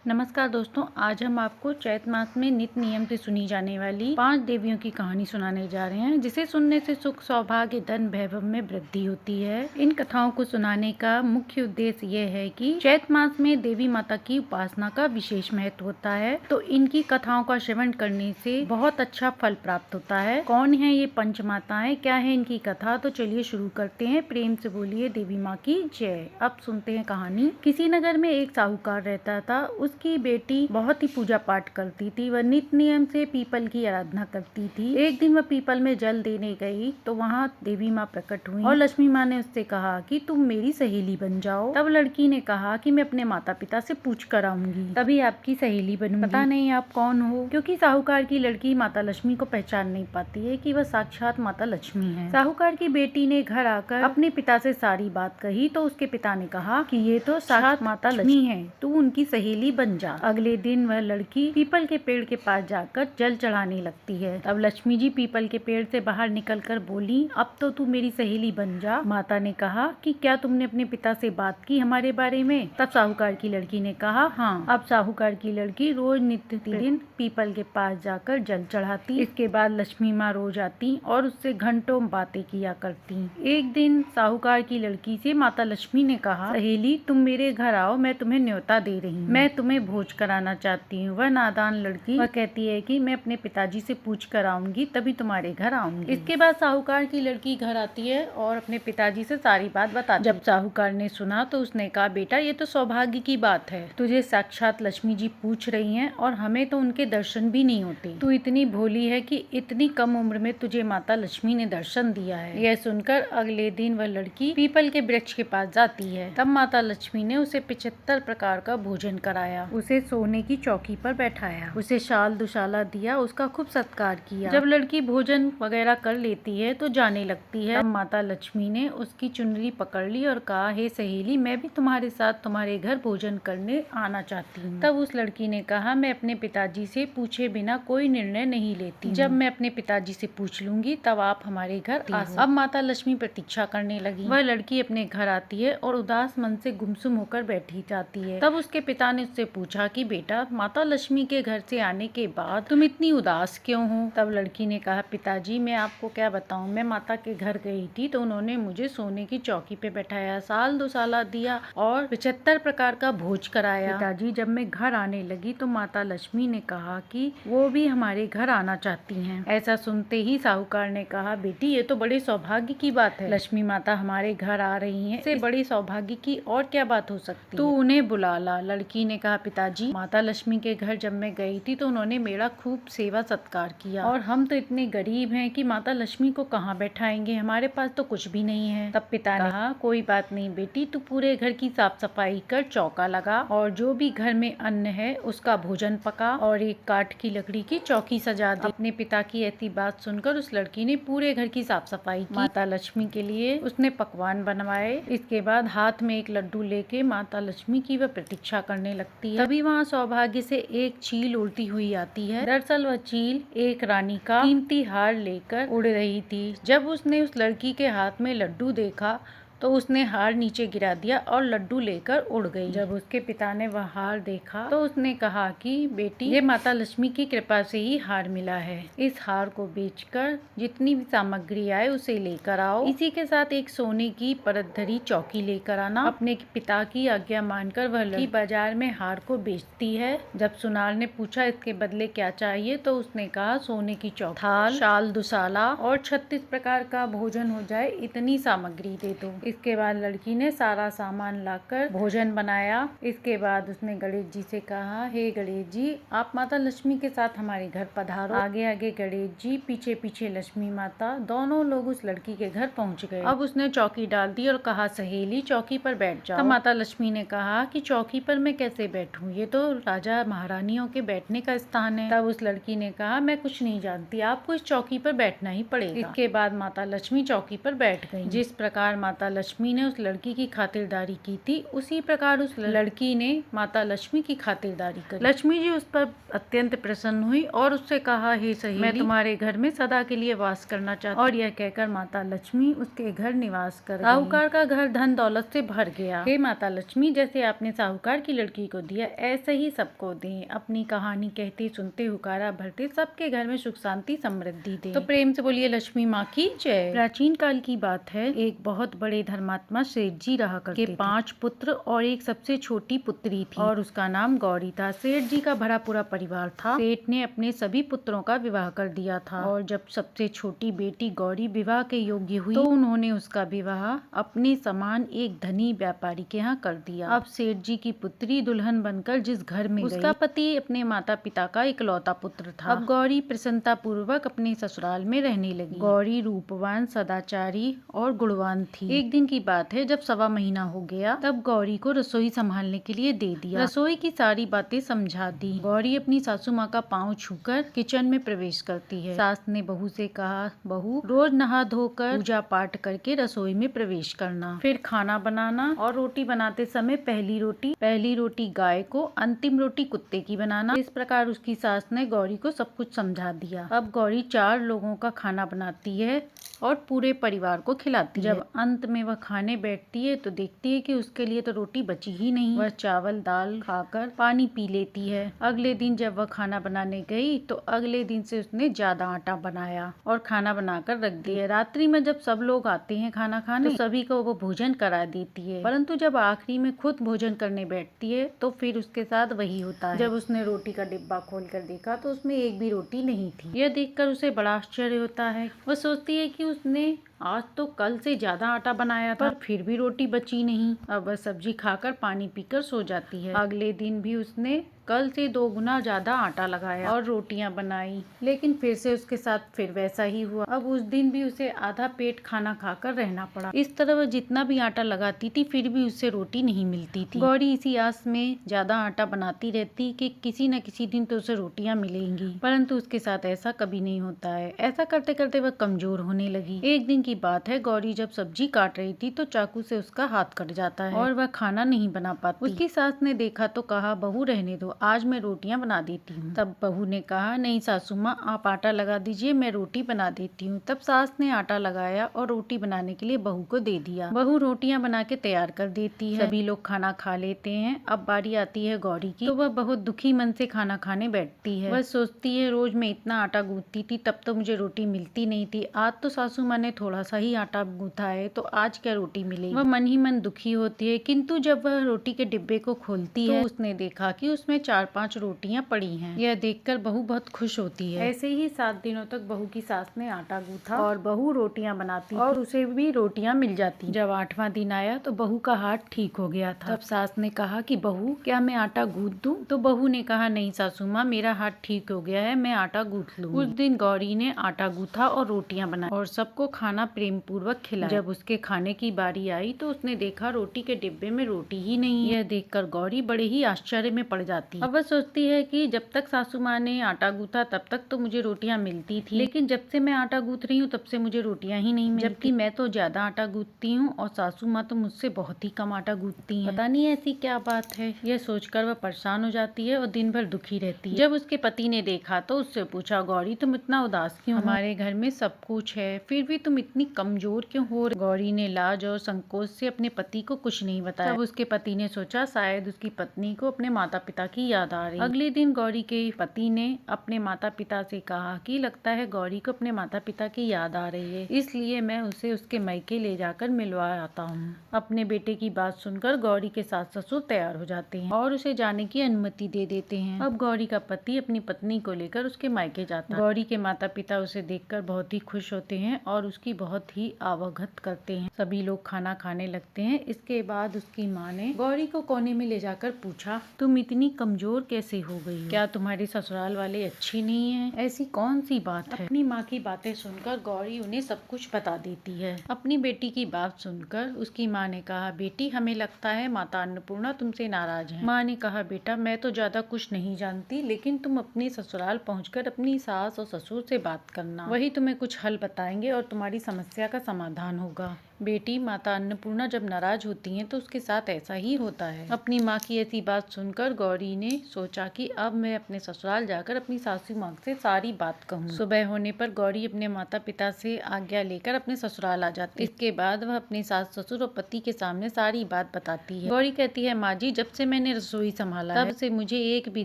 नमस्कार दोस्तों, आज हम आपको चैत मास में नित्य नियम से सुनी जाने वाली 5 देवियों की कहानी सुनाने जा रहे हैं, जिसे सुनने से सुख, सौभाग्य, धन, वैभव में वृद्धि होती है। इन कथाओं को सुनाने का मुख्य उद्देश्य यह है कि चैत मास में देवी माता की उपासना का विशेष महत्व होता है, तो इनकी कथाओं का श्रवण करने से बहुत अच्छा फल प्राप्त होता है। कौन है ये पंच माताएं, क्या है इनकी कथा, तो चलिए शुरू करते हैं। प्रेम से बोलिए देवी माँ की जय। अब सुनते हैं कहानी। किसी नगर में एक साहूकार रहता था। उसकी बेटी बहुत ही पूजा पाठ करती थी। वह नित्य नियम से पीपल की आराधना करती थी। एक दिन वह पीपल में जल देने गई तो वहाँ देवी माँ प्रकट हुई और लक्ष्मी माँ ने उससे कहा कि तुम मेरी सहेली बन जाओ। तब लड़की ने कहा कि मैं अपने माता पिता से पूछ कर आऊंगी, तभी आपकी सहेली बनूंगी। पता नहीं आप कौन हो, क्योंकि साहूकार की लड़की माता लक्ष्मी को पहचान नहीं पाती है कि वह साक्षात माता लक्ष्मी है। साहूकार की बेटी ने घर आकर अपने पिता से सारी बात कही तो उसके पिता ने कहा कि ये तो साक्षात माता लक्ष्मी है, तू उनकी सहेली बन जा। अगले दिन वह लड़की पीपल के पेड़ के पास जाकर जल चढ़ाने लगती है। तब लक्ष्मी जी पीपल के पेड़ से बाहर निकलकर बोली, अब तो तू मेरी सहेली बन जा। माता ने कहा कि क्या तुमने अपने पिता से बात की हमारे बारे में? तब साहूकार की लड़की ने कहा हाँ। अब साहूकार की लड़की रोज नित्य दिन पीपल के पास जाकर जल चढ़ाती। इसके बाद लक्ष्मी माँ रोज आती और उससे घंटों बातें किया करती। एक दिन साहूकार की लड़की से माता लक्ष्मी ने कहा, सहेली तुम मेरे घर आओ, मैं तुम्हें न्योता दे रही हूँ, मैं तुम्हें भोज कराना चाहती हूँ। वह नादान लड़की वह कहती है कि मैं अपने पिताजी से पूछ कर आऊंगी, तभी तुम्हारे घर आऊंगी। इसके बाद साहूकार की लड़की घर आती है और अपने पिताजी से सारी बात बताती। जब साहूकार ने सुना तो उसने कहा, बेटा ये तो सौभाग्य की बात है, तुझे साक्षात लक्ष्मी जी पूछ रही हैं और हमें तो उनके दर्शन भी नहीं होते। तू इतनी भोली है कि इतनी कम उम्र में तुझे माता लक्ष्मी ने दर्शन दिया है। यह सुनकर अगले दिन वह लड़की पीपल के वृक्ष के पास जाती है। तब माता लक्ष्मी ने उसे 75 प्रकार का भोजन कराया, उसे सोने की चौकी पर बैठाया, उसे शाल दुशाला दिया, उसका खूब सत्कार किया। जब लड़की भोजन वगैरह कर लेती है तो जाने लगती है। तब माता लक्ष्मी ने उसकी चुनरी पकड़ ली और कहा, हे सहेली मैं भी तुम्हारे साथ तुम्हारे घर भोजन करने आना चाहती हूँ। तब उस लड़की ने कहा, मैं अपने पिताजी से पूछे बिना कोई निर्णय नहीं लेती, जब मैं अपने पिताजी से पूछ लूंगी तब आप हमारे घर आ सकती हो। अब माता लक्ष्मी प्रतीक्षा करने लगी। वह लड़की अपने घर आती है और उदास मन से गुमसुम होकर बैठी जाती है। तब उसके पिता ने उससे पूछा कि बेटा माता लक्ष्मी के घर से आने के बाद तुम इतनी उदास क्यों हो? तब लड़की ने कहा, पिताजी मैं आपको क्या बताऊं, मैं माता के घर गई थी तो उन्होंने मुझे सोने की चौकी पे बैठाया, साल दुसाला दिया और 75 प्रकार का भोज कराया। पिताजी जब मैं घर आने लगी तो माता लक्ष्मी ने कहा कि वो भी हमारे घर आना चाहती हैं। ऐसा सुनते ही साहूकार ने कहा, बेटी ये तो बड़े सौभाग्य की बात है, लक्ष्मी माता हमारे घर आ रही है, इससे बड़ी सौभाग्य की और क्या बात हो सकती है, तू उन्हें बुला ला। लड़की ने कहा, पिताजी माता लक्ष्मी के घर जब मैं गई थी तो उन्होंने मेरा खूब सेवा सत्कार किया और हम तो इतने गरीब हैं कि माता लक्ष्मी को कहाँ बैठाएंगे, हमारे पास तो कुछ भी नहीं है। तब पिता ने कहा, कोई बात नहीं बेटी, तू पूरे घर की साफ सफाई कर, चौका लगा और जो भी घर में अन्न है उसका भोजन पका और एक काठ की लकड़ी की चौकी सजा दे। अपने पिता की ऐसी बात सुनकर उस लड़की ने पूरे घर की साफ सफाई की। माता लक्ष्मी के लिए उसने पकवान बनवाए। इसके बाद हाथ में एक लड्डू लेके माता लक्ष्मी की वह प्रतीक्षा करने लगती है। तभी वहाँ सौभाग्य से एक चील उड़ती हुई आती है। दरअसल वह चील एक रानी का कीमती हार लेकर उड़ रही थी। जब उसने उस लड़की के हाथ में लड्डू देखा तो उसने हार नीचे गिरा दिया और लड्डू लेकर उड़ गई। जब उसके पिता ने वह हार देखा तो उसने कहा कि बेटी ये माता लक्ष्मी की कृपा से ही हार मिला है, इस हार को बेचकर जितनी भी सामग्री आए उसे लेकर आओ, इसी के साथ एक सोने की परत धरी चौकी लेकर आना। अपने पिता की आज्ञा मानकर वह लड़की बाजार में हार को बेचती है। जब सुनार ने पूछा इसके बदले क्या चाहिए तो उसने कहा, सोने की चौकी, थाल, शाल दुसाला और 36 प्रकार का भोजन हो जाए इतनी सामग्री दे दो। इसके बाद लड़की ने सारा सामान लाकर भोजन बनाया। इसके बाद उसने गणेश जी से कहा, हे गणेश जी आप माता लक्ष्मी के साथ हमारे घर पधारो। आगे आगे गणेश जी, पीछे पीछे लक्ष्मी माता, दोनों लोग उस लड़की के घर पहुंच गए। अब उसने चौकी डाल दी और कहा, सहेली चौकी पर बैठ जाओ। तब माता लक्ष्मी ने कहा कि चौकी पर मैं कैसे बैठूं, ये तो राजा महारानियों के बैठने का स्थान है। तब उस लड़की ने कहा, मैं कुछ नहीं जानती, आपको इस चौकी पर बैठना ही पड़ेगा। इसके बाद माता लक्ष्मी चौकी पर बैठ गई। जिस प्रकार माता लक्ष्मी ने उस लड़की की खातिरदारी की थी, उसी प्रकार उस लड़की ने माता लक्ष्मी की खातिरदारी करी। लक्ष्मी जी उस पर अत्यंत प्रसन्न हुई और उससे कहा, हे सहेली, मैं तुम्हारे घर में सदा के लिए वास करना चाहती हूँ। और यह कहकर माता लक्ष्मी उसके घर निवास कर गई। साहूकार का घर धन दौलत से भर गया। हे माता लक्ष्मी, जैसे आपने साहूकार की लड़की को दिया ऐसे ही सबको दें। अपनी कहानी कहते सुनते हुकारा भरते सबके घर में सुख शांति समृद्धि दे। तो प्रेम से बोलिए लक्ष्मी माँ की जय। प्राचीन काल की बात है, एक बहुत बड़े धर्मात्मा सेठ जी रहा करते थे। 5 पुत्र और एक सबसे छोटी पुत्री थी और उसका नाम गौरी था। सेठ जी का भरा पूरा परिवार था। सेठ ने अपने सभी पुत्रों का विवाह कर दिया था और जब सबसे छोटी बेटी गौरी विवाह के योग्य हुई तो उन्होंने उसका विवाह अपने समान एक धनी व्यापारी के यहाँ कर दिया। अब सेठ जी की पुत्री दुल्हन बनकर जिस घर में उसका पति अपने माता पिता का इकलौता पुत्र था। अब गौरी प्रसन्नता पूर्वक अपने ससुराल में रहने लगी। गौरी रूपवान, सदाचारी और गुणवान थी। एक दिन की बात है, जब 1.25 महीना हो गया तब गौरी को रसोई संभालने के लिए दे दिया। रसोई की सारी बातें समझा दी। गौरी अपनी सासू माँ का पाँव छूकर किचन में प्रवेश करती है। सास ने बहू से कहा, बहू रोज नहा धोकर पूजा पाठ करके रसोई में प्रवेश करना, फिर खाना बनाना और रोटी बनाते समय पहली रोटी गाय को, अंतिम रोटी कुत्ते की बनाना। इस प्रकार उसकी सास ने गौरी को सब कुछ समझा दिया। अब गौरी 4 लोगों का खाना बनाती है और पूरे परिवार को खिलाती है। जब अंत में वह खाने बैठती है तो देखती है कि उसके लिए तो रोटी बची ही नहीं। वह चावल दाल खाकर पानी पी लेती है। अगले दिन जब वह खाना बनाने गई तो अगले दिन से उसने ज्यादा आटा बनाया और खाना बनाकर रख दिया। रात्रि में जब सब लोग आते हैं खाना खाने तो सभी को वो भोजन करा देती है, परंतु जब आखिरी में खुद भोजन करने बैठती है तो फिर उसके साथ वही होता है। जब उसने रोटी का डिब्बा खोलकर देखा तो उसमें एक भी रोटी नहीं थी। यह देखकर उसे बड़ा आश्चर्य होता है। वह सोचती है कि उसने आज तो कल से ज्यादा आटा बनाया था, पर फिर भी रोटी बची नहीं। अब वह सब्जी खाकर पानी पीकर सो जाती है। अगले दिन भी उसने कल से 2 गुना ज्यादा आटा लगाया और रोटियां बनाई, लेकिन फिर से उसके साथ फिर वैसा ही हुआ। अब उस दिन भी उसे आधा पेट खाना खाकर रहना पड़ा। इस तरह वह जितना भी आटा लगाती थी फिर भी उससे रोटी नहीं मिलती थी। गौरी इसी आस में ज्यादा आटा बनाती रहती कि किसी न किसी दिन तो उसे रोटियां मिलेंगी, परंतु उसके साथ ऐसा कभी नहीं होता है। ऐसा करते करते वह कमजोर होने लगी। एक दिन की बात है, गौरी जब सब्जी काट रही थी तो चाकू से उसका हाथ कट जाता है और वह खाना नहीं बना पाती। उसकी सास ने देखा तो कहा, बहू रहने दो, आज मैं रोटियां बना देती हूँ। तब बहू ने कहा, नहीं सासू माँ, आप आटा लगा दीजिए, मैं रोटी बना देती हूँ। तब सास ने आटा लगाया और रोटी बनाने के लिए बहू को दे दिया। बहू रोटियां बना के तैयार कर देती है। सभी लोग खाना खा लेते हैं। अब बारी आती है गौरी की, तो वह बहुत दुखी मन से खाना खाने बैठती है। वह सोचती है, रोज मैं इतना आटा गूंथती थी तब तो मुझे रोटी मिलती नहीं थी, आज तो सासू माँ ने थोड़ा सा ही आटा गूंथा है तो आज क्या रोटी मिलेगी। वह मन ही मन दुखी होती है, किंतु जब वह रोटी के डिब्बे को खोलती है तो उसने देखा कि उसमें 4-5 रोटियां पड़ी हैं। यह देखकर बहू बहुत खुश होती है। ऐसे ही 7 दिनों तक बहू की सास ने आटा गूंथा और बहू रोटियां बनाती और उसे भी रोटियां मिल जाती। जब 8वां दिन आया तो बहू का हाथ ठीक हो गया था। तब सास ने कहा कि बहू, क्या मैं आटा गूंथ दूं? तो बहू ने कहा, नहीं सासू माँ, मेरा हाथ ठीक हो गया है, मैं आटा गूंथ लूंगी। उस दिन गौरी ने आटा गूंथा और रोटियां बनाई और सबको खाना प्रेम पूर्वक खिलाया। जब उसके खाने की बारी आई तो उसने देखा रोटी के डिब्बे में रोटी ही नहीं है। यह देखकर गौरी बड़े ही आश्चर्य में पड़ जाती। अब वह सोचती है कि जब तक सासू माँ ने आटा गूंथा तब तक तो मुझे रोटियां मिलती थी, लेकिन जब से मैं आटा गूंथ रही हूँ तब से मुझे रोटियां ही नहीं मिलती, जबकि मैं तो ज्यादा आटा गूंथती हूँ और सासू माँ तो मुझसे बहुत ही कम आटा गूंथती हैं। पता नहीं ऐसी क्या बात है। यह सोचकर वह परेशान हो जाती है और दिन भर दुखी रहती है। जब उसके पति ने देखा तो उससे पूछा, गौरी तुम इतना उदास क्यों? हमारे घर में सब कुछ है फिर भी तुम इतनी कमजोर क्यों हो? गौरी ने लाज और संकोच से अपने पति को कुछ नहीं बताया। तब उसके पति ने सोचा शायद उसकी पत्नी को अपने माता पिता की याद आ रही। अगले दिन गौरी के पति ने अपने माता पिता से कहा कि लगता है गौरी को अपने माता पिता की याद आ रही है, इसलिए मैं उसे उसके मायके ले जाकर मिलवा आता हूँ। अपने बेटे की बात सुनकर गौरी के सास ससुर तैयार हो जाते हैं और उसे जाने की अनुमति दे देते हैं। अब गौरी का पति अपनी पत्नी को लेकर उसके मायके जाता है। गौरी के माता पिता उसे देखकर बहुत ही खुश होते हैं और उसकी बहुत ही आवभगत करते हैं। सभी लोग खाना खाने लगते हैं। इसके बाद उसकी माँ ने गौरी को कोने में ले जाकर पूछा, तुम इतनी कमजोर कैसे हो गई हो? क्या तुम्हारे ससुराल वाले अच्छे नहीं हैं? ऐसी कौन सी बात है? अपनी माँ की बातें सुनकर गौरी उन्हें सब कुछ बता देती है। अपनी बेटी की बात सुनकर उसकी माँ ने कहा, बेटी हमें लगता है माता अन्नपूर्णा तुमसे नाराज है। माँ ने कहा, बेटा मैं तो ज्यादा कुछ नहीं जानती, लेकिन तुम अपने ससुराल पहुँचकर अपनी सास और ससुर से बात करना, वही तुम्हें कुछ हल बताएंगे और तुम्हारी समस्या का समाधान होगा। बेटी माता अन्नपूर्णा जब नाराज होती हैं तो उसके साथ ऐसा ही होता है। अपनी माँ की ऐसी बात सुनकर गौरी ने सोचा कि अब मैं अपने ससुराल जाकर अपनी सासू माँ से सारी बात कहूँ। सुबह होने पर गौरी अपने माता पिता से आज्ञा लेकर अपने ससुराल आ जाती है। इसके बाद वह अपने सास ससुर और पति के सामने सारी बात बताती है। गौरी कहती है, माँ जी, जब से मैंने रसोई संभाला तब से मुझे एक भी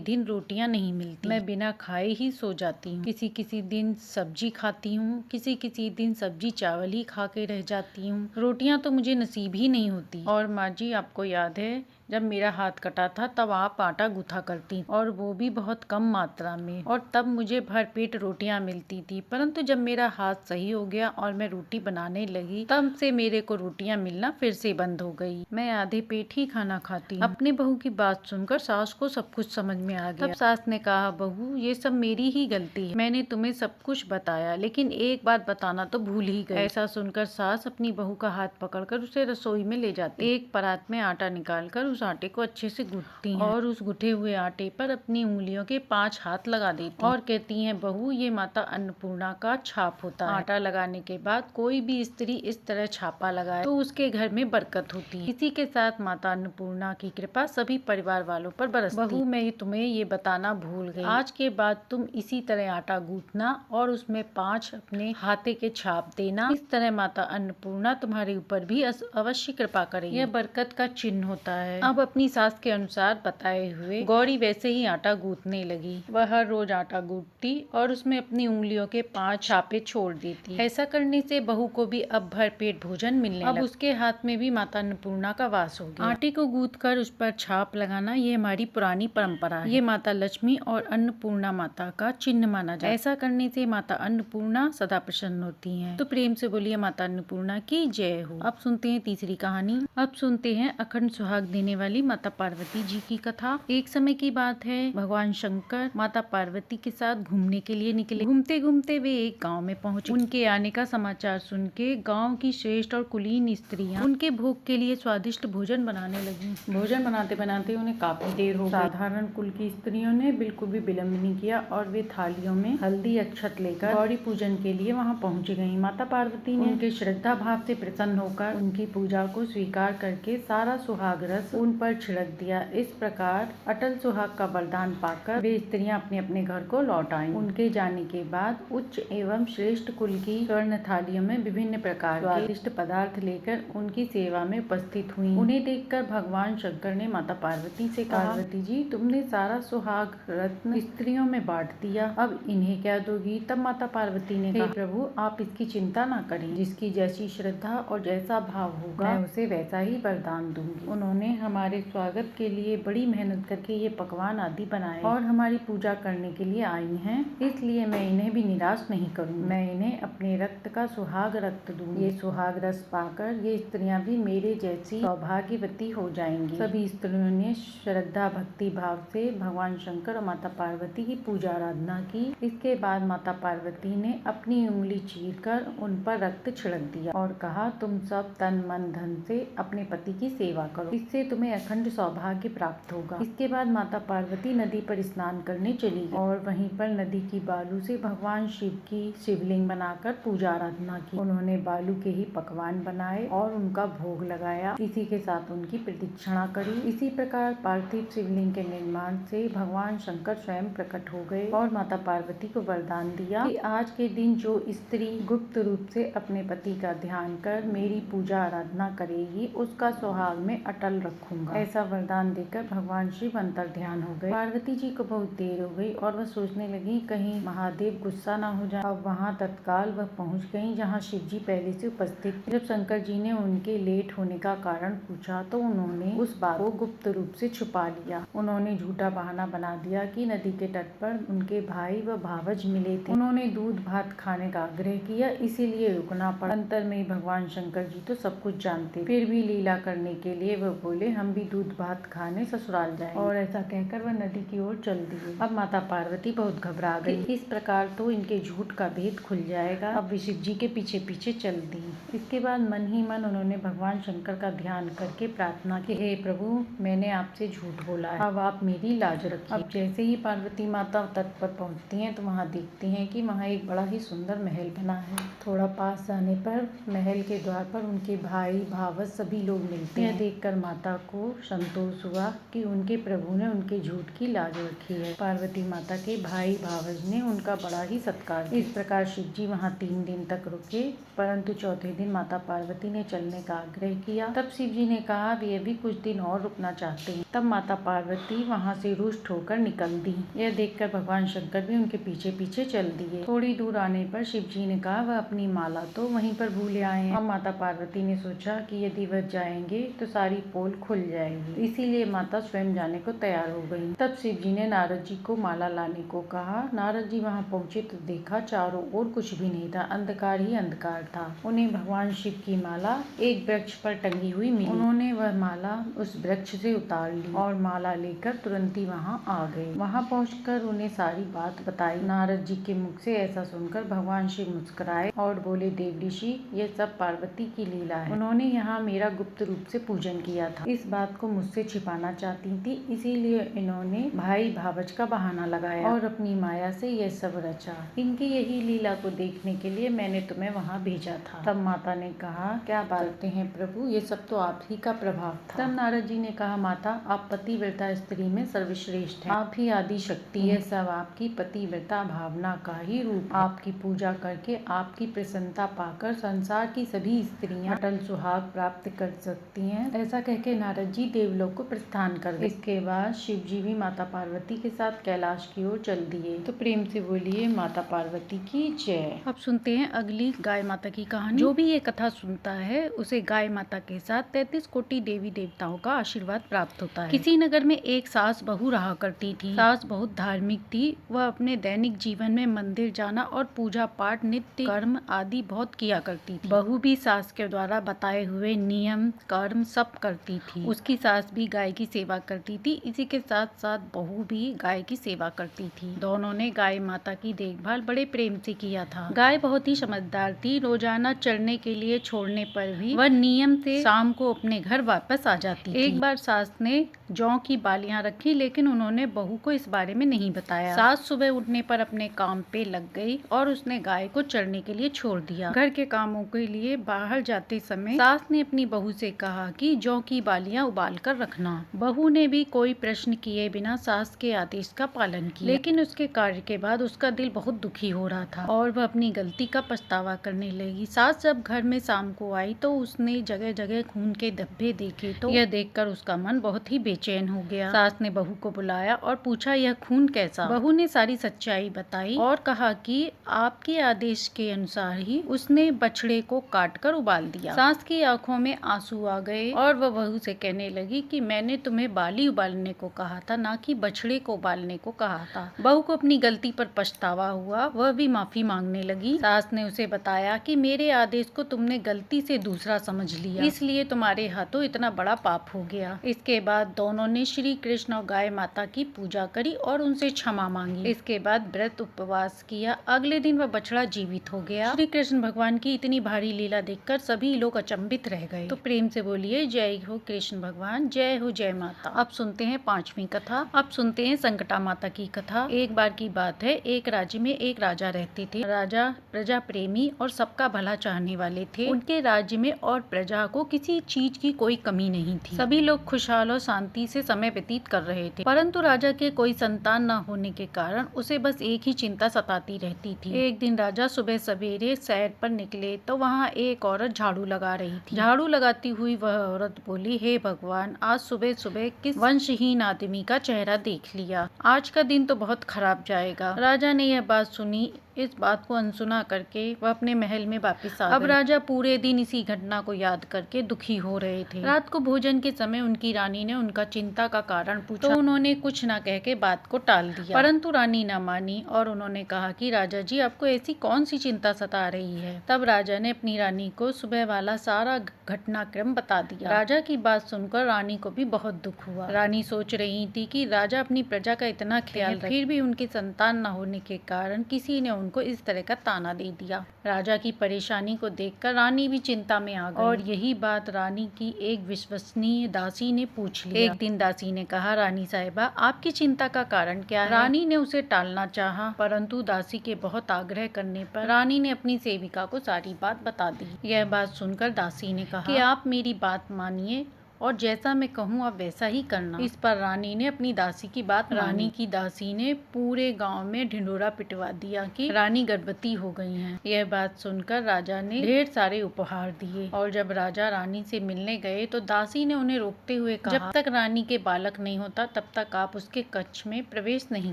दिन रोटियां नहीं मिलती। मैं बिना खाए ही सो जाती हूँ। किसी किसी दिन सब्जी खाती हूँ, किसी किसी दिन सब्जी चावल ही खा के रह जाती हूँ। रोटियां तो मुझे नसीब ही नहीं होती। और माँ जी, आपको याद है जब मेरा हाथ कटा था तब आप आटा गूथा करती, और वो भी बहुत कम मात्रा में, और तब मुझे भरपेट रोटियां मिलती थी। परंतु जब मेरा हाथ सही हो गया और मैं रोटी बनाने लगी तब से मेरे को रोटियां मिलना फिर से बंद हो गई। मैं आधे पेट ही खाना खाती हूँ। अपने बहू की बात सुनकर सास को सब कुछ समझ में आ गया। तब सास ने कहा, बहू, ये सब मेरी ही गलती है। मैंने तुम्हें सब कुछ बताया, लेकिन एक बात बताना तो भूल ही गई। ऐसा सुनकर सास अपनी बहू का हाथ पकड़कर उसे रसोई में ले जाती। एक परात में आटा निकालकर उस आटे को अच्छे से गूंथती हैं और उस गुथे हुए आटे पर अपनी उंगलियों के 5 हाथ लगा देती और कहती हैं, बहू, ये माता अन्नपूर्णा का छाप होता है। आटा लगाने के बाद कोई भी स्त्री इस तरह छापा लगाए तो उसके घर में बरकत होती है। इसी के साथ माता अन्नपूर्णा की कृपा सभी परिवार वालों पर बरसती। बहू, मैं तुम्हें ये बताना भूल गई, आज के बाद तुम इसी तरह आटा गूंथना और उसमें 5 अपने हाथे के छाप देना। इस तरह माता अन्नपूर्णा तुम्हारे ऊपर भी अवश्य कृपा करेगी। यह बरकत का चिन्ह होता है। अब अपनी सास के अनुसार बताए हुए गौरी वैसे ही आटा गूंथने लगी। वह हर रोज आटा गूंथती और उसमें अपनी उंगलियों के 5 छापे छोड़ देती। ऐसा करने से बहू को भी अब भरपेट भोजन मिलने लगा। अब उसके हाथ में भी माता अन्नपूर्णा का वास हो गया। आटे को गूंथकर उस पर छाप लगाना ये हमारी पुरानी परंपरा है। ये माता लक्ष्मी और अन्नपूर्णा माता का चिन्ह माना जाता है। ऐसा करने से माता अन्नपूर्णा सदा प्रसन्न होती हैं। तो प्रेम से बोलिए, माता अन्नपूर्णा की जय हो। अब सुनते हैं तीसरी कहानी। अब सुनते हैं अखंड सुहाग देने वाली माता पार्वती जी की कथा। एक समय की बात है, भगवान शंकर माता पार्वती के साथ घूमने के लिए निकले। घूमते घूमते वे एक गांव में पहुंचे। उनके आने का समाचार सुन के गाँव की श्रेष्ठ और कुलीन स्त्रियां उनके भोग के लिए स्वादिष्ट भोजन बनाने लगी। भोजन बनाते बनाते उन्हें काफी देर हो गई। साधारण कुल की स्त्रियों ने बिल्कुल भी विलम्ब नहीं किया और वे थालियों में हल्दी अक्षत लेकर गौरी पूजन के लिए वहाँ पहुँच गयी। माता पार्वती ने उनके श्रद्धा भाव से प्रसन्न होकर उनकी पूजा को स्वीकार करके सारा सुहाग रस उन पर छिड़क दिया। इस प्रकार अटल सुहाग का वरदान पाकर वे स्त्रियां अपने अपने घर को लौट आईं। उनके जाने के बाद उच्च एवं श्रेष्ठ कुल की स्वर्ण थालियों में विभिन्न प्रकार के स्वादिष्ट पदार्थ लेकर उनकी सेवा में उपस्थित हुई। उन्हें देखकर भगवान शंकर ने माता पार्वती से कहा, पार्वती जी, तुमने सारा सुहाग रत्न स्त्रियों में बांट दिया, अब इन्हें क्या दोगी? तब माता पार्वती ने कहा, प्रभु, आप इसकी चिंता न करें। जिसकी जैसी श्रद्धा और जैसा भाव होगा मैं उसे वैसा ही वरदान दूंगी। उन्होंने हमारे स्वागत के लिए बड़ी मेहनत करके ये पकवान आदि बनाए और हमारी पूजा करने के लिए आई हैं, इसलिए मैं इन्हें भी निराश नहीं करूंगी। मैं इन्हें अपने रक्त का सुहाग रक्त दूंगी। ये सुहाग रस पाकर ये स्त्रियां भी मेरे जैसी सौभाग्यवती हो जाएंगी। सभी स्त्रियों ने श्रद्धा भक्ति भाव से भगवान शंकर और माता पार्वती की पूजा आराधना की। इसके बाद माता पार्वती ने अपनी उंगली चीरकर उन पर रक्त छिड़क दिया और कहा, तुम सब तन मन धन से अपने पति की सेवा करो, इससे तुम्हें अखंड सौभाग्य प्राप्त होगा। इसके बाद माता पार्वती नदी पर स्नान करने चली गई और वहीं पर नदी की बालू से भगवान शिव की शिवलिंग बनाकर पूजा आराधना की। उन्होंने बालू के ही पकवान बनाए और उनका भोग लगाया। इसी के साथ उनकी प्रदक्षिणा करी। इसी प्रकार पार्थिव शिवलिंग के निर्माण से भगवान शंकर स्वयं प्रकट हो गए और माता पार्वती को वरदान दिया कि आज के दिन जो स्त्री गुप्त रूप से अपने पति का ध्यान कर मेरी पूजा आराधना करेगी उसका सुहाग में अटल रखूंगा। ऐसा वरदान देकर भगवान शिव अंतर ध्यान हो गए। पार्वती जी को बहुत देर हो गई और वह सोचने लगी कहीं महादेव गुस्सा न हो जाए। अब वहाँ तत्काल वह पहुँच गयी जहाँ शिव जी पहले से उपस्थित। जब शंकर जी ने उनके लेट होने का कारण पूछा तो उन्होंने उस बात को गुप्त रूप से छुपा लिया। उन्होंने झूठा बहाना बना दिया कि नदी के तट पर उनके भाई व भावज मिले थे। उन्होंने दूध भात खाने का आग्रह किया, इसीलिए रुकना पड़ा। अंतर में भगवान शंकर जी तो सब कुछ जानते, फिर भी लीला करने के लिए वह बोले, हम भी दूध भात खाने ससुराल जाएंगे। और ऐसा कहकर वह नदी की ओर चल दिए। अब माता पार्वती बहुत घबरा गई। इस प्रकार तो इनके झूठ का भेद खुल जाएगा। अब वे शिव जी के पीछे पीछे चल दी। इसके बाद मन ही मन उन्होंने भगवान शंकर का ध्यान करके प्रार्थना की, हे प्रभु, मैंने आपसे झूठ बोला है, अब आप मेरी लाज रखिए। अब जैसे ही पार्वती माता तट पर पहुंचती हैं तो वहां देखती हैं कि वहां एक बड़ा ही सुंदर महल बना है। थोड़ा पास जाने पर महल के द्वार पर उनके भाई भावज सभी लोग मिलते हैं। यह देखकर माता को संतोष हुआ कि उनके प्रभु ने उनके झूठ की लाज रखी है। पार्वती माता के भाई भावज ने उनका बड़ा ही सत्कार किया। इस प्रकार शिव जी वहाँ 3 दिन तक रुके, परंतु चौथे दिन माता पार्वती ने चलने का आग्रह किया। तब शिव जी ने कहा वे अभी कुछ दिन और रुकना चाहते हैं। तब माता पार्वती वहाँ से रुष्ट होकर निकल दी। यह देखकर भगवान शंकर भी उनके पीछे पीछे चल दिए। थोड़ी दूर आने पर शिव जी ने कहा वह अपनी माला तो वहीं पर भूले आए हैं। अब माता पार्वती ने सोचा कि यदि वह जाएंगे तो सारी पोल खुल जाएगी, इसीलिए माता स्वयं जाने को तैयार हो गई। तब शिव जी ने नारद जी को माला लाने को कहा। नारद जी वहाँ पहुँचे तो देखा चारों ओर कुछ भी नहीं था, अंधकार ही अंधकार था। उन्हें भगवान शिव की माला एक वृक्ष पर टंगी हुई मिली। उन्होंने वह माला उस वृक्ष से उतार ली और माला लेकर तुरंत ही वहाँ आ गए। वहाँ पहुंचकर उन्हें सारी बात बताई। नारद जी के मुख से ऐसा सुनकर भगवान शिव मुस्कुराए और बोले, देव ऋषि, यह सब पार्वती की लीला है। उन्होंने यहाँ मेरा गुप्त रूप से पूजन किया था। इस बात को मुझसे छिपाना चाहती थी, इसीलिए इन्होंने भाई भावज का बहाना लगाया और अपनी माया से यह सब रचा। इनकी यही लीला को देखने के लिए मैंने तुम्हें वहाँ भेजा था। तब माता ने कहा, क्या बात करते हैं प्रभु, ये सब तो आप ही का प्रभाव था। तब नारद जी ने कहा, माता, आप पतिव्रता स्त्री में सर्वश्रेष्ठ हैं। आप ही आदि शक्ति, यह सब आपकी पतिव्रता भावना का ही रूप। आपकी पूजा करके आपकी प्रसन्नता पाकर संसार की सभी स्त्रियां अटल सुहाग प्राप्त कर सकती हैं। ऐसा कहकर नारद जी देवलोक को प्रस्थान कर गए। इसके बाद शिव जी भी माता पार्वती के साथ कैलाश की ओर चल दिए। तो प्रेम से बोलिए माता पार्वती की जय। अब सुनते हैं अगली गाय माता की कहानी। जो भी ये कथा सुनता है उसे गाय माता के साथ 33 कोटि देवी देवताओं का आशीर्वाद प्राप्त होता है। किसी नगर में एक सास बहू रहा करती थी। सास बहुत धार्मिक थी। वह अपने दैनिक जीवन में मंदिर जाना और पूजा पाठ, नित्य कर्म आदि बहुत किया करती थी। बहू भी सास के द्वारा बताए हुए नियम कर्म सब करती थी। उसकी सास भी गाय की सेवा करती थी। इसी के साथ साथ बहू भी गाय की सेवा करती थी। दोनों ने गाय माता की देखभाल बड़े प्रेम से किया था। गाय बहुत ही समझदार थी। रोजाना चरने के लिए छोड़ने पर भी वह नियम से शाम को अपने घर वापस आ जाती थी। एक बार सास ने जौ की बालियां रखी, लेकिन उन्होंने बहू को इस बारे में नहीं बताया। सास सुबह उठने पर अपने काम पे लग गई और उसने गाय को चरने के लिए छोड़ दिया। घर के कामों के लिए बाहर जाते समय सास ने अपनी बहू से कहा कि जौ की बालियां उबाल कर रखना। बहू ने भी कोई प्रश्न किए बिना सास के आदेश का पालन किया, लेकिन उसके कार्य के बाद उसका दिल बहुत दुखी हो रहा था और वह अपनी गलती का पछतावा करने लगी। सास जब घर में शाम को आई तो उसने जगह जगह खून के धब्बे देखे तो यह देखकर उसका मन बहुत ही बेचैन हो गया। सास ने बहू को बुलाया और पूछा, यह खून कैसा? बहू ने सारी सच्चाई बताई और कहा कि आपके आदेश के अनुसार ही उसने बछड़े को काटकर उबाल दिया। सास की आंखों में आंसू आ गए और वह बहू से कहने लगी कि मैंने तुम्हें बाली उबालने को कहा था, ना कि बछड़े को उबालने को कहा था। बहू को अपनी गलती पर पछतावा हुआ। वह भी माफी मांगने लगी। सास ने उसे बताया कि मेरे आदेश को तुमने गलती से दूसरा समझ लिया, इसलिए तुम्हारे हाथों इतना बड़ा पाप हो गया। इसके बाद दोनों ने श्री कृष्ण और गाय माता की पूजा करी और उनसे क्षमा मांगी। इसके बाद व्रत उपवास किया। अगले दिन वह बछड़ा जीवित हो गया। श्री कृष्ण भगवान की इतनी भारी लीला देखकर सभी लोग अचंभित रह गए। तो प्रेम से बोलिए जय हो कृष्ण भगवान, जय हो जय माता। अब सुनते हैं 5वीं कथा। अब सुनते हैं संकटा माता की कथा। एक बार की बात है, एक राज्य में एक राजा रहते थे। राजा प्रजा प्रेमी और सबका भला चाहने वाले थे। उनके राज्य में और प्रजा को किसी चीज की कोई कमी नहीं थी। सभी लोग खुशहाल और शांति से समय व्यतीत कर रहे थे। परंतु राजा के कोई संतान न होने के कारण उसे बस एक ही चिंता सताती रहती थी। एक दिन राजा सुबह सवेरे सैर पर निकले तो वहाँ एक औरत झाड़ू लगा रही थी। झाड़ू लगाती हुई वह औरत बोली, हे भगवान, आज सुबह सुबह किस वंशहीन आदमी का चेहरा देख लिया। आज का दिन तो बहुत खराब जाएगा। राजा ने यह बात सुनी इस बात को अनसुना करके वह अपने महल में वापस आ गए। अब राजा पूरे दिन इसी घटना को याद करके दुखी हो रहे थे। रात को भोजन के समय उनकी रानी ने उनका चिंता का कारण पूछा तो उन्होंने कुछ न कह के बात को टाल दिया, परंतु रानी न मानी और उन्होंने कहा कि राजा जी, आपको ऐसी कौन सी चिंता सता रही है। तब राजा ने अपनी रानी को सुबह वाला सारा घटनाक्रम बता दिया। राजा की बात सुनकर रानी को भी बहुत दुख हुआ। रानी सोच रही थी कि राजा अपनी प्रजा का इतना ख्याल रखे, फिर भी उनके संतान न होने के कारण किसी ने उनको इस तरह का ताना दे दिया। राजा की परेशानी को देखकर रानी भी चिंता में आ गई और यही बात रानी की एक विश्वसनीय दासी ने पूछ लिया। एक दिन दासी ने कहा, रानी साहिबा, आपकी चिंता का कारण क्या है? रानी ने उसे टालना चाहा, परंतु दासी के बहुत आग्रह करने पर रानी ने अपनी सेविका को सारी बात बता दी। यह बात सुनकर दासी ने कहा कि आप मेरी बात मानिए और जैसा मैं कहूँ आप वैसा ही करना। इस पर रानी ने अपनी दासी की बात रानी की दासी ने पूरे गांव में ढिंढोरा पिटवा दिया कि रानी गर्भवती हो गई हैं। यह बात सुनकर राजा ने ढेर सारे उपहार दिए और जब राजा रानी से मिलने गए तो दासी ने उन्हें रोकते हुए कहा, जब तक रानी के बालक नहीं होता तब तक आप उसके कक्ष में प्रवेश नहीं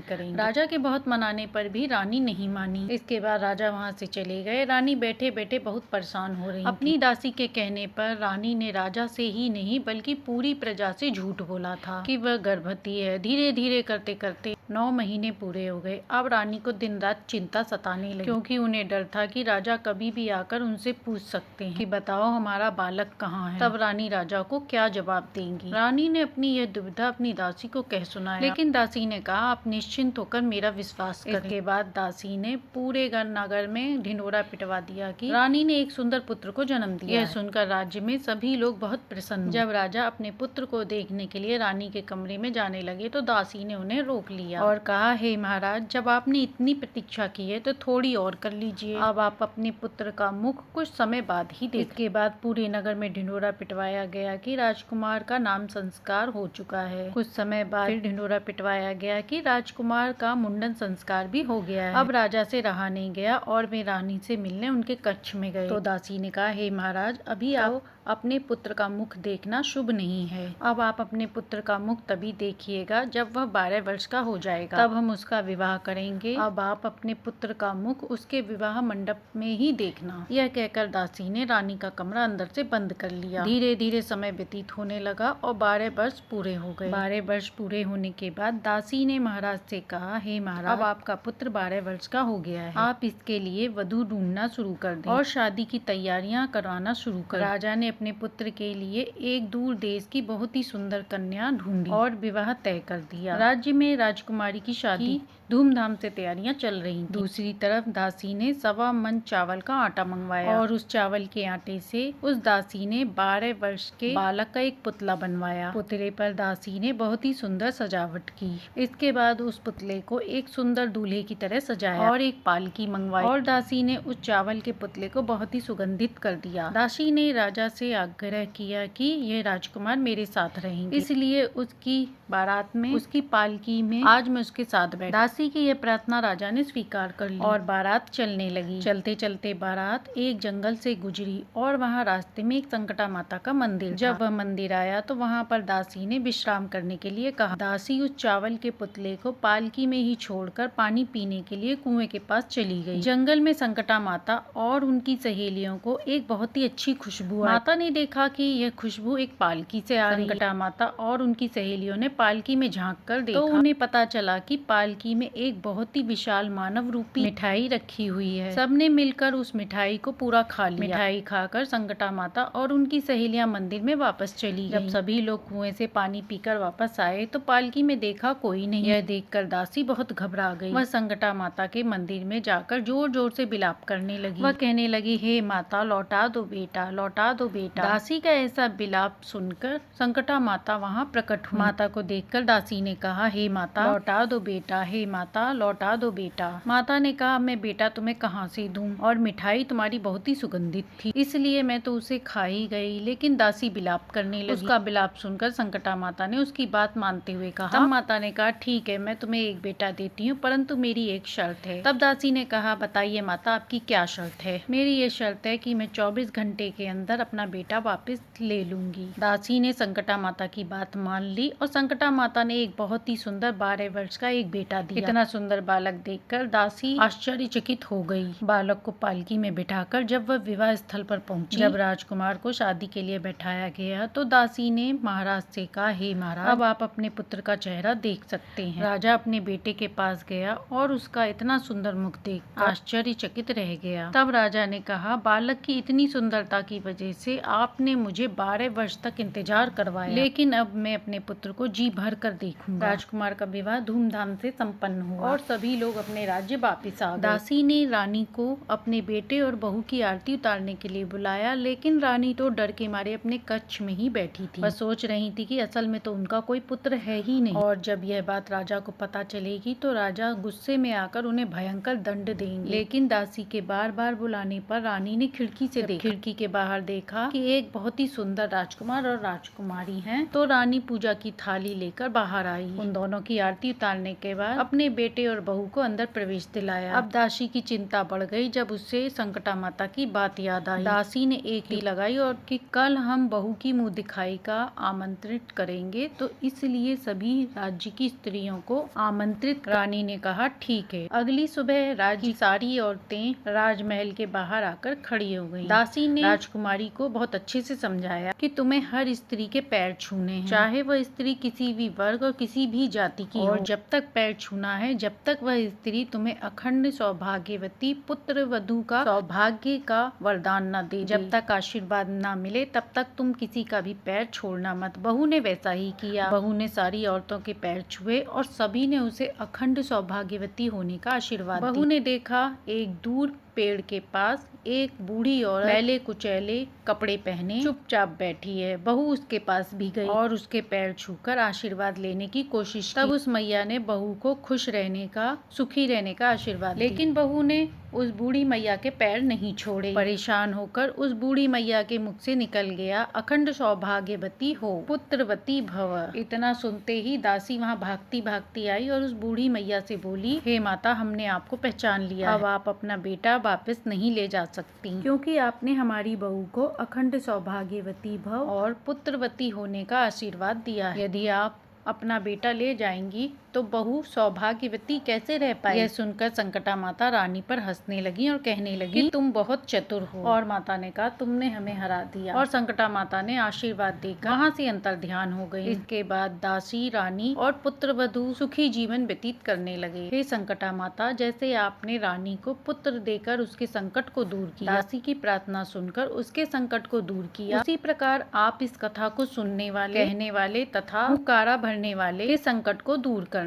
करेंगे। राजा के बहुत मनाने पर भी रानी नहीं मानी। इसके बाद राजा वहाँ से चले गए। रानी बैठे बैठे बहुत परेशान हो रही अपनी दासी के कहने पर रानी ने राजा से ही नहीं बल्कि पूरी प्रजा से झूठ बोला था कि वह गर्भवती है। धीरे धीरे करते करते 9 महीने पूरे हो गए। अब रानी को दिन रात चिंता सताने लगी क्योंकि उन्हें डर था कि राजा कभी भी आकर उनसे पूछ सकते हैं कि बताओ हमारा बालक कहाँ है। तब रानी राजा को क्या जवाब देंगी। रानी ने अपनी यह दुविधा अपनी दासी को कह सुनाया, लेकिन दासी ने कहा, आप निश्चिंत होकर मेरा विश्वास करें। इसके बाद दासी ने पूरे नगर में ढिंढोरा पिटवा दिया कि रानी ने एक सुंदर पुत्र को जन्म दिया। यह सुनकर राज्य में सभी लोग बहुत प्रसन्न हुए। जब राजा अपने पुत्र को देखने के लिए रानी के कमरे में जाने लगे तो दासी ने उन्हें रोक लिया और कहा, हे महाराज, जब आपने इतनी प्रतीक्षा की है तो थोड़ी और कर लीजिए। अब आप अपने पुत्र का मुख कुछ समय बाद ही देख। इसके बाद पूरे नगर में ढिंढोरा पिटवाया गया कि राजकुमार का नाम संस्कार हो चुका है। कुछ समय बाद फिर ढिंढोरा पिटवाया गया कि राजकुमार का मुंडन संस्कार भी हो गया है। अब राजा से रहा नहीं गया और वे रानी से मिलने उनके कक्ष में गए तो दासी ने कहा, हे महाराज, अभी आप अपने पुत्र का मुख देखना शुभ नहीं है। अब आप अपने पुत्र का मुख तभी देखिएगा जब वह 12 वर्ष का हो जाएगा, तब हम उसका विवाह करेंगे। अब आप अपने पुत्र का मुख उसके विवाह मंडप में ही देखना। यह कहकर दासी ने रानी का कमरा अंदर से बंद कर लिया। धीरे धीरे समय व्यतीत होने लगा और 12 वर्ष पूरे हो गए। 12 वर्ष पूरे होने के बाद दासी ने महाराज से कहा, हे महाराज, अब आपका पुत्र 12 वर्ष का हो गया है। आप इसके लिए वधू ढूंढना शुरू कर दें और शादी की तैयारियां करवाना शुरू कर। राजा ने अपने पुत्र के लिए एक दूर देश की बहुत ही सुंदर कन्या ढूंढी और विवाह तय कर दिया। राज्य में राजकुमारी की शादी धूमधाम से तैयारियां चल रही थी। दूसरी तरफ दासी ने 1.25 मन चावल का आटा मंगवाया और उस चावल के आटे से उस दासी ने 12 वर्ष के बालक का एक पुतला बनवाया। पुतले पर दासी ने बहुत ही सुंदर सजावट की। इसके बाद उस पुतले को एक सुंदर दूल्हे की तरह सजाया और एक पालकी मंगवाई और दासी ने उस चावल के पुतले को बहुत ही सुगंधित कर दिया। दासी ने राजा से आग्रह किया कि यह राजकुमार मेरे साथ रहेंगे, इसलिए उसकी बारात में, उसकी पालकी में आज मैं उसके साथ बैठ। दासी की यह प्रार्थना राजा ने स्वीकार कर ली और बारात चलने लगी। चलते चलते बारात एक जंगल से गुजरी और वहाँ रास्ते में एक संकटा माता का मंदिर। जब वह मंदिर आया तो वहाँ पर दासी ने विश्राम करने के लिए कहा। दासी उस चावल के पुतले को पालकी में ही छोड़कर पानी पीने के लिए कुएं के पास चली गई। जंगल में संकटा माता और उनकी सहेलियों को एक बहुत ही अच्छी खुशबू आई। माता ने देखा कि यह खुशबू एक पालकी से आ रही है। संकटा माता और उनकी सहेलियों ने पालकी में झांक कर देखा तो उन्हें पता चला कि पालकी में एक बहुत ही विशाल मानव रूपी मिठाई रखी हुई है। सबने मिलकर उस मिठाई को पूरा खा लिया। मिठाई खाकर संकटा माता और उनकी सहेलियां मंदिर में वापस चली गईं। जब सभी लोग कुएं से पानी पीकर वापस आए तो पालकी में देखा कोई नहीं। यह देखकर दासी बहुत घबरा गई। वह संकटा माता के मंदिर में जाकर जोर जोर से विलाप करने लगी। वह कहने लगी, हे माता, लौटा दो बेटा, लौटा दो बेटा। दासी का ऐसा विलाप सुनकर संकटा माता वहाँ प्रकट हुई। माता को देखकर दासी ने कहा, हे माता, लौटा दो बेटा, हे माता, लौटा दो बेटा। माता ने कहा, मैं बेटा तुम्हें कहाँ से दूं, और मिठाई तुम्हारी बहुत ही सुगंधित थी, इसलिए मैं तो उसे खा ही गई। लेकिन दासी विलाप करने लगी। उसका विलाप सुनकर संकटा माता ने उसकी बात मानते हुए कहा। तब माता ने कहा, ठीक है, मैं तुम्हें एक बेटा देती हूँ, परंतु मेरी एक शर्त है। तब दासी ने कहा, बताइए माता, आपकी क्या शर्त है? मेरी ये शर्त है कि मैं 24 घंटे के अंदर अपना बेटा वापस ले लूंगी। दासी ने संकटा माता की बात मान ली और संकटा माता ने एक बहुत ही सुंदर 12 वर्ष का एक बेटा दिया। इतना सुंदर बालक देखकर दासी आश्चर्यचकित हो गई। बालक को पालकी में बिठाकर जब वह विवाह स्थल पर पहुंची, जब राजकुमार को शादी के लिए बैठाया गया तो दासी ने महाराज से कहा, हे महाराज, अब आप अपने पुत्र का चेहरा देख सकते हैं। राजा अपने बेटे के पास गया और उसका इतना सुंदर मुख देख आश्चर्यचकित रह गया। तब राजा ने कहा, बालक की इतनी सुंदरता की वजह से आपने मुझे 12 वर्ष तक इंतजार करवाया, लेकिन अब मैं अपने पुत्र को जी भर कर देखूंगा। राजकुमार का विवाह धूमधाम से संपन्न हुआ और सभी लोग अपने राज्य वापिस आ गए। दासी ने रानी को अपने बेटे और बहू की आरती उतारने के लिए बुलाया, लेकिन रानी तो डर के मारे अपने कक्ष में ही बैठी थी। वह सोच रही थी कि असल में तो उनका कोई पुत्र है ही नहीं, और जब यह बात राजा को पता चलेगी तो राजा गुस्से में आकर उन्हें भयंकर दंड देंगे। लेकिन दासी के बार बार बुलाने पर रानी ने खिड़की से देखा। खिड़की के बाहर देखा कि एक बहुत ही सुंदर राजकुमार और राजकुमारी हैं। तो रानी पूजा की थाली लेकर बाहर आई। उन दोनों की आरती उतारने के बाद अपने बेटे और बहू को अंदर प्रवेश दिलाया। अब दासी की चिंता बढ़ गई जब उसे संकटा माता की बात याद आई। दासी ने एक ही लगाई और कि कल हम बहू की मुंह दिखाई का आमंत्रित करेंगे, तो इसलिए सभी राज्य की स्त्रियों को आमंत्रित। रानी ने कहा, ठीक है। अगली सुबह राज्य की सारी औरतें राजमहल के बाहर आकर खड़ी हो गयी। दासी ने राजकुमारी को बहुत अच्छे से समझाया कि तुम्हें हर स्त्री के पैर छूने हैं, चाहे वह स्त्री किसी भी वर्ग और किसी भी जाति की हो। जब तक पैर छूना है, जब तक वह स्त्री तुम्हें अखंड सौभाग्यवती पुत्र वधू का सौभाग्य का वरदान न दे, जब तक आशीर्वाद न मिले, तब तक तुम किसी का भी पैर छोड़ना मत। बहू ने वैसा ही किया। बहू ने सारी औरतों के पैर छुए और सभी ने उसे अखंड सौभाग्यवती होने का आशीर्वाद दिया। बहू ने देखा एक दूर पेड़ के पास एक बूढ़ी औरत मैले कुचैले कपड़े पहने चुपचाप बैठी है। बहू उसके पास भी गई और उसके पैर छूकर आशीर्वाद लेने की कोशिश की। तब उस मैया ने बहू को खुश रहने का, सुखी रहने का आशीर्वाद दिया। लेकिन बहू ने उस बूढ़ी मैया के पैर नहीं छोड़े। परेशान होकर उस बूढ़ी मैया के मुख से निकल गया, अखंड सौभाग्यवती हो, पुत्रवती भव। इतना सुनते ही दासी वहाँ भागती भागती आई और उस बूढ़ी मैया से बोली, हे माता, हमने आपको पहचान लिया। अब आप अपना बेटा वापस नहीं ले जा सकती, क्योंकि आपने हमारी बहू को अखंड सौभाग्यवती भव और पुत्रवती होने का आशीर्वाद दिया है। यदि आप अपना बेटा ले जाएंगी तो बहू सौभाग्यवती कैसे रह पाए। यह सुनकर संकटा माता रानी पर हंसने लगी और कहने लगी, तुम बहुत चतुर हो। और माता ने कहा, तुमने हमें हरा दिया। और संकटा माता ने आशीर्वाद देकर वहाँ से अंतर ध्यान हो गई। इसके बाद दासी, रानी और पुत्र वधू सुखी जीवन व्यतीत करने लगे। हे संकटा माता, जैसे आपने रानी को पुत्र देकर उसके संकट को दूर किया, दासी की प्रार्थना सुनकर उसके संकट को दूर किया, उसी प्रकार आप इस कथा को सुनने वाले, कहने वाले तथा हुक्कारा भरने वाले के संकट को दूर करना।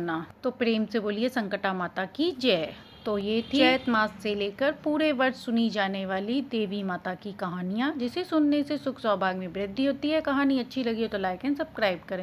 तो प्रेम से बोलिए संकटा माता की जय। तो ये थी चैत मास से लेकर पूरे वर्ष सुनी जाने वाली देवी माता की कहानियाँ, जिसे सुनने से सुख सौभाग्य में वृद्धि होती है। कहानी अच्छी लगी हो तो लाइक एंड सब्सक्राइब करें।